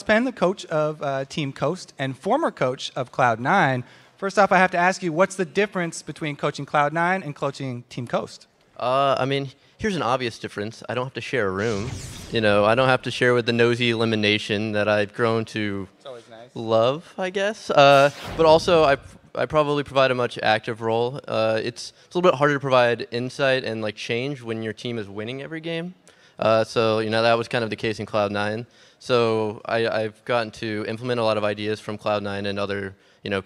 Alex Penn, the coach of Team Coast and former coach of Cloud9. First off, I have to ask you, what's the difference between coaching Cloud9 and coaching Team Coast? I mean, here's an obvious difference. I don't have to share a room. You know, I don't have to share with the nosy elimination that I've grown to love, I guess. But also, I probably provide a much active role. It's a little bit harder to provide insight and like change when your team is winning every game. So you know that was kind of the case in Cloud9. So I've gotten to implement a lot of ideas from Cloud9 and other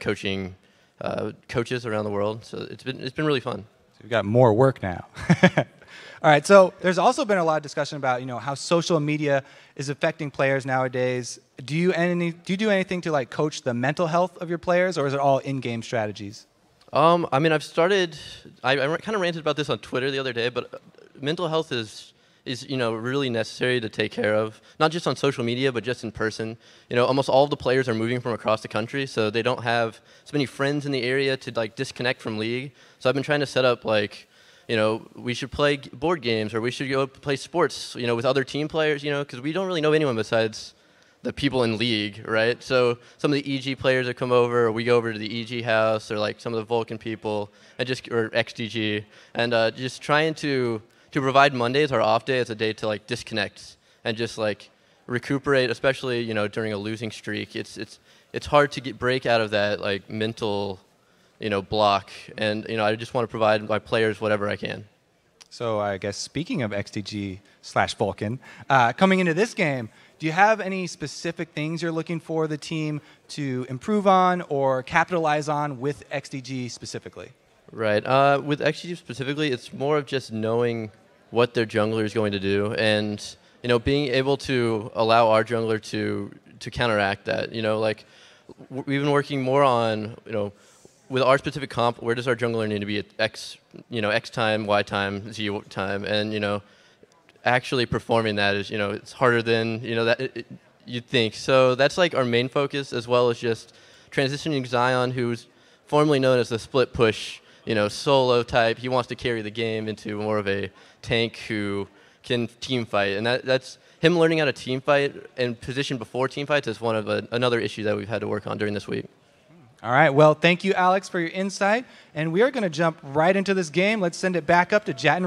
coaching coaches around the world. So it's been really fun. So you've got more work now. All right. So there's also been a lot of discussion about how social media is affecting players nowadays. Do you do anything to like coach the mental health of your players, or is it all in-game strategies? I mean, I kind of ranted about this on Twitter the other day, but mental health is really necessary to take care of, not just on social media, but just in person. Almost all of the players are moving from across the country, so they don't have so many friends in the area to like disconnect from League. So I've been trying to set up like, we should play board games, or we should go play sports, with other team players, because we don't really know anyone besides the people in League, right? So some of the EG players that come over, or we go over to the EG house, or like some of the Vulcan people, or XDG, and just trying to provide Mondays, our off day, as a day to like disconnect and just like recuperate, especially during a losing streak. It's hard to break out of that like mental block, and I just want to provide my players whatever I can. So I guess speaking of XDG/Vulcan, coming into this game, do you have any specific things you're looking for the team to improve on or capitalize on with XDG specifically? Right. With XDG specifically, it's more of just knowing what their jungler is going to do, and being able to allow our jungler to counteract that. Like we've been working more on with our specific comp, where does our jungler need to be at X time, Y time, Z time, and actually performing that is it's harder than you'd think. So that's like our main focus, as well as just transitioning Zion, who's formerly known as the split push solo type. He wants to carry the game into more of a tank who can team fight, and that's him learning how to team fight and position before team fights is one of another issue that we've had to work on during this week. All right. Well, thank you, Alex, for your insight, and we are going to jump right into this game. Let's send it back up to Jat and